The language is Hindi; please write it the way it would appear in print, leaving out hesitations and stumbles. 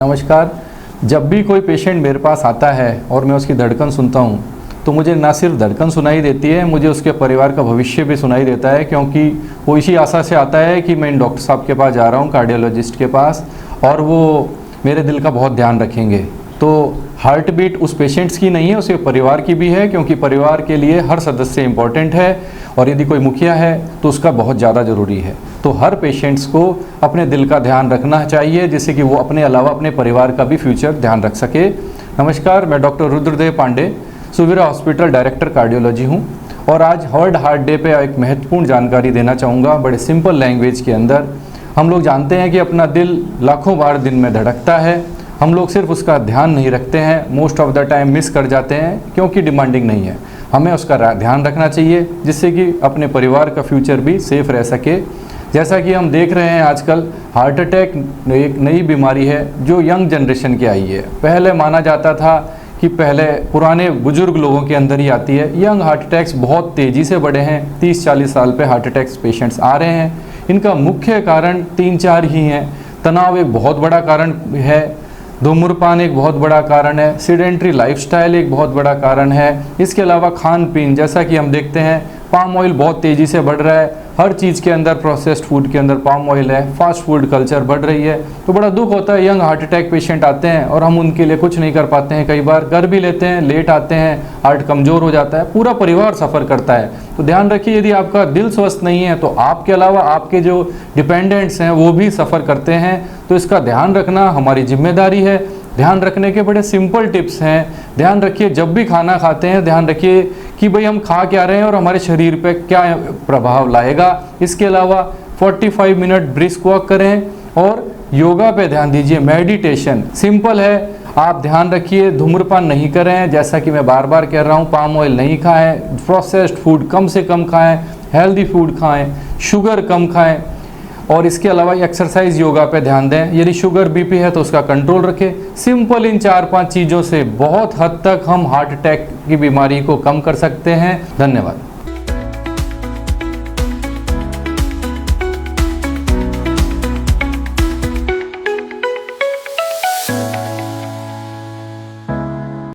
नमस्कार। जब भी कोई पेशेंट मेरे पास आता है और मैं उसकी धड़कन सुनता हूँ तो मुझे ना सिर्फ धड़कन सुनाई देती है, मुझे उसके परिवार का भविष्य भी सुनाई देता है, क्योंकि वो इसी आशा से आता है कि मैं इन डॉक्टर साहब के पास जा रहा हूँ, कार्डियोलॉजिस्ट के पास, और वो मेरे दिल का बहुत ध्यान रखेंगे। तो हार्ट बीट उस पेशेंट्स की नहीं है, उसके परिवार की भी है, क्योंकि परिवार के लिए हर सदस्य इम्पॉर्टेंट है और यदि कोई मुखिया है तो उसका बहुत ज़्यादा ज़रूरी है। तो हर पेशेंट्स को अपने दिल का ध्यान रखना चाहिए, जिससे कि वो अपने अलावा अपने परिवार का भी फ्यूचर ध्यान रख सके। नमस्कार, मैं doctor Rudradev Pandey, Suveera hospital director cardiology हूँ, और आज वर्ल्ड हार्ट डे पे एक महत्वपूर्ण जानकारी देना चाहूँगा बड़े सिंपल लैंग्वेज के अंदर। हम लोग जानते हैं कि अपना दिल लाखों बार दिन में धड़कता है, हम लोग सिर्फ उसका ध्यान नहीं रखते हैं, most of the time miss कर जाते हैं क्योंकि डिमांडिंग नहीं है। हमें उसका ध्यान रखना चाहिए जिससे कि अपने परिवार का फ्यूचर भी सेफ रह सके। जैसा कि हम देख रहे हैं आजकल हार्ट अटैक एक नई बीमारी है जो यंग जनरेशन की आई है। पहले माना जाता था कि पहले पुराने बुजुर्ग लोगों के अंदर ही आती है। यंग हार्ट अटैक्स बहुत तेज़ी से बढ़े हैं, 30-40 साल पे हार्ट अटैक्स पेशेंट्स आ रहे हैं। इनका मुख्य कारण 3-4 ही हैं। तनाव एक बहुत बड़ा कारण है, धूम्रपान एक बहुत बड़ा कारण है, सीडेंट्री लाइफस्टाइल एक बहुत बड़ा कारण है। इसके अलावा खान पीन, जैसा कि हम देखते हैं पाम ऑयल बहुत तेज़ी से बढ़ रहा है, हर चीज़ के अंदर, प्रोसेस्ड फूड के अंदर पाम ऑयल है, फास्ट फूड कल्चर बढ़ रही है। तो बड़ा दुख होता है, यंग हार्ट अटैक पेशेंट आते हैं और हम उनके लिए कुछ नहीं कर पाते हैं, कई बार कर भी लेते हैं, लेट आते हैं, हार्ट कमज़ोर हो जाता है, पूरा परिवार सफ़र करता है। तो ध्यान रखिए, यदि आपका दिल स्वस्थ नहीं है तो आपके अलावा आपके जो डिपेंडेंट्स हैं वो भी सफ़र करते हैं। तो इसका ध्यान रखना हमारी जिम्मेदारी है। ध्यान रखने के बड़े सिंपल टिप्स हैं। ध्यान रखिए, जब भी खाना खाते हैं ध्यान रखिए कि भाई हम खा क्या रहे हैं और हमारे शरीर पे क्या प्रभाव लाएगा। इसके अलावा 45 मिनट ब्रिस्क वॉक करें और योगा पे ध्यान दीजिए, मेडिटेशन सिंपल है। आप ध्यान रखिए, धूम्रपान नहीं करें, जैसा कि मैं बार बार कह रहा हूँ, पाम ऑयल नहीं खाएं, प्रोसेस्ड फूड कम से कम खाएं, हेल्दी फूड खाएं, शुगर कम खाएं, और इसके अलावा एक्सरसाइज योगा पे ध्यान दें। यदि शुगर बीपी है तो उसका कंट्रोल रखें। सिंपल इन 4-5 चीज़ों से बहुत हद तक हम हार्ट अटैक की बीमारी को कम कर सकते हैं। धन्यवाद।